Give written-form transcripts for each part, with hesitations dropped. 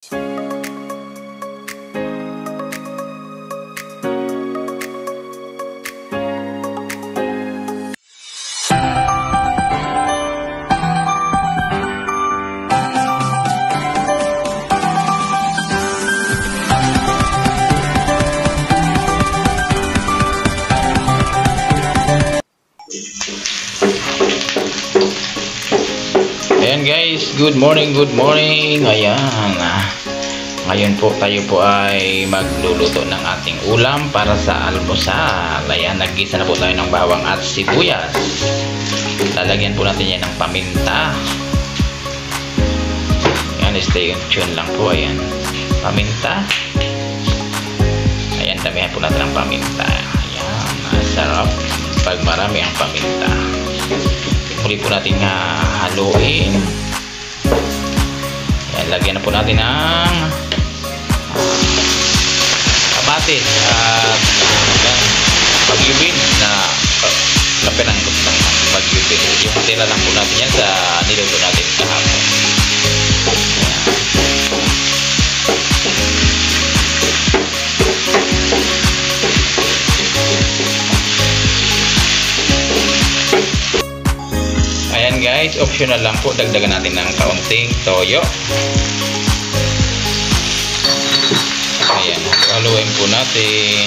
Ayan guys, good morning. Ayan, ngayon po tayo po ay magluluto ng ating ulam para sa almusal. Ayan, naggisa na po tayo ng bawang at sibuyas. Lalagyan po natin yan ng paminta. Ayan, stay tuned lang po. Ayan, paminta. Ayan, damihan po natin ng paminta. Ayan, sarap pag marami ang paminta. Muli po natin haluin. Ayan, lagyan na po natin ng kamatis at bagyubin na kapinanggot ng bagyubin. Yung tira lang po natin yan sa niluto natin kahapon. Ayan guys, optional lang po, dagdagan natin ng kaunting toyo. Ayan, haluin po natin.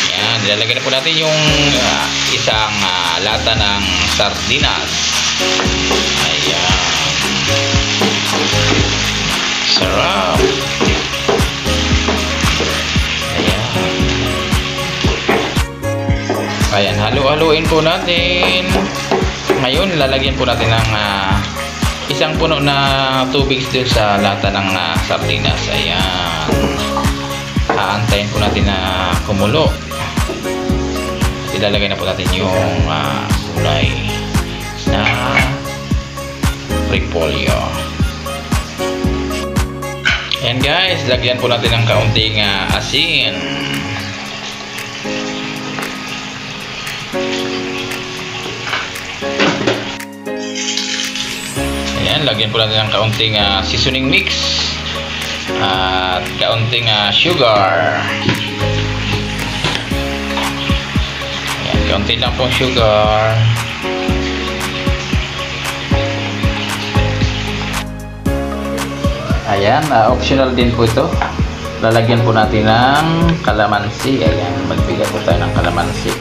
Ayan, nilalagay na po natin yung isang lata ng sardinas. Ayan, sarap. Ayan, halu-haluin po natin. Ngayon, lalagyan po natin ng isang puno na tubig dun sa lata ng sardinas. Ayan. Aantayin po natin na kumulo. Ilalagay na po natin yung gulay na repolyo. Ayan guys, lagyan po natin ng kaunting asin. Ayan, lagyan po natin ng kaunting seasoning mix at kaunting sugar. Ayan, kaunti lang pong sugar. Ayan, optional din po ito. Lalagyan po natin ng kalamansi. Ayan, magbigay po tayo ng kalamansi.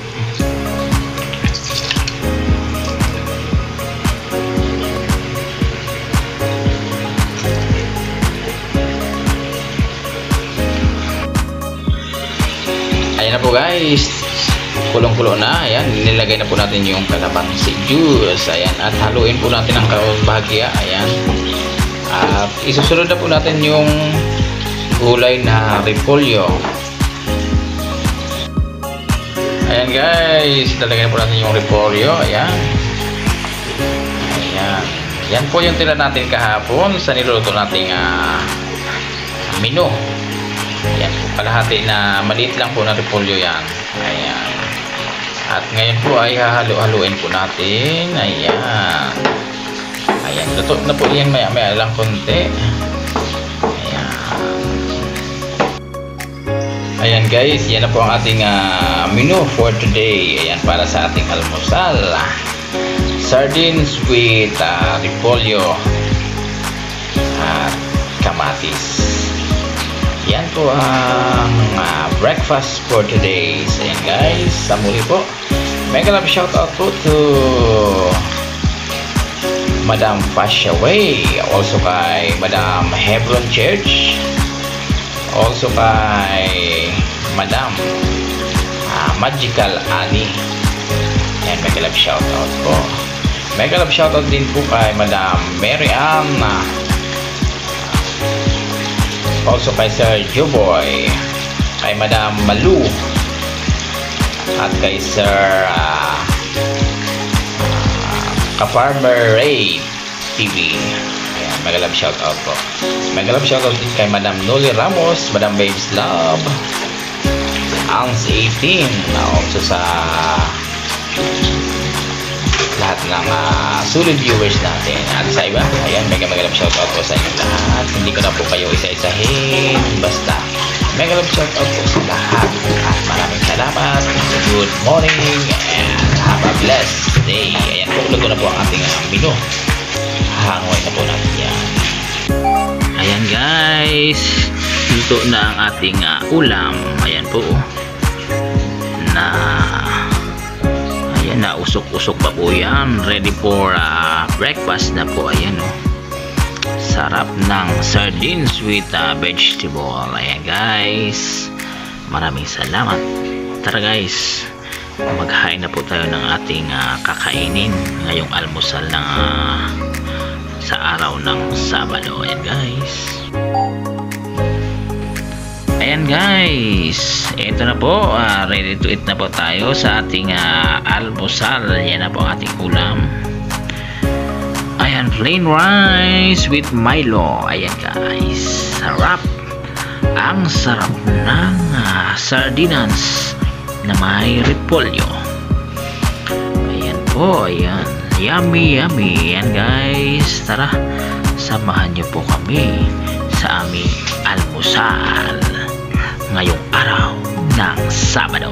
Ayan na po guys, kulong-kulo na. Ayan, nilagay na po natin yung kalamansi juice. Ayan, at haluin po natin ang bahagya. Ayan, at isusunod na po natin yung gulay na repolyo. Ayan guys, lalagyan na po natin yung repolyo. Ayan, ayan, yan po yung tira natin kahapon sa niluto nating menu. Ayan po, kalahati na maliit lang po na repolyo yan. Ayan. At ngayon po ay hahalo-haluin po natin. Ayan. Ayan, luto na po yan, maya-maya lang konti. Ayan. Ayan guys, yan na po ang ating menu for today. Ayan, para sa ating almusal. Sardines with repolyo at kamatis. Yan po ang breakfast for today. So yan guys, sa muli po, mega love shoutout po to Madam Fashaway, also kay Madam Hebron Church, also kay Madam Magical Annie. Yan, mega love shoutout po. Mega love shoutout din po kay Madam Mary Ann, also kay Sir Joboy, kay Madam Malu, at kay Sir Ka-Farmer Ray TV. Ayan, mega love shoutout po. Mega love shoutout din kay Madam Noli Ramos, Madam Babes Love, Ans 18, also sa lahat ng solid viewers natin. At sa iba, ayan, mega love shoutout po sa inyo lahat. Hindi ko na po kayo isa-isahin. Basta, mega love shoutout po sa lahat. At maraming salamat. Good morning and have a blessed day. Ayan po, luto na po ang ating menu. Hangoy na po natin yan. Ayan guys, luto na ang ating ulam. Ayan po. Ayan na, usok-usok pa po yan. Ready for breakfast na po. Ayan o. Sarap ng sardines with vegetable. Ayan guys, maraming salamat. Tara guys, maghain na po tayo ng ating kakainin ngayong almusal ng sa araw ng Sabado. Ayan guys. Ayan guys, ito na po, ready to eat na po tayo sa ating almusal. Yan na po ang ating ulam. Ayan, plain rice with Milo. Ayan guys, sarap. Ang sarap ng sardinas na may repolyo. Ayan po, ayan. Yummy, yummy. Ayan guys, tara, samahan niyo po kami sa aming almusal ngayong araw ng Sabado.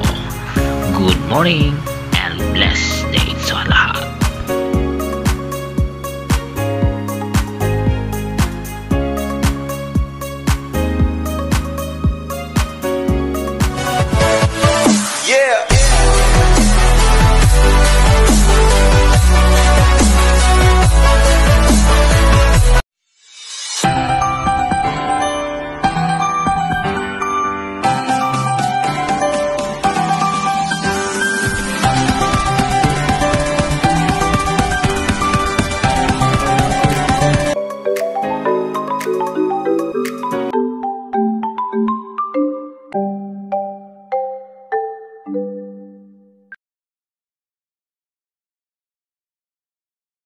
Good morning and blessed day sa lahat.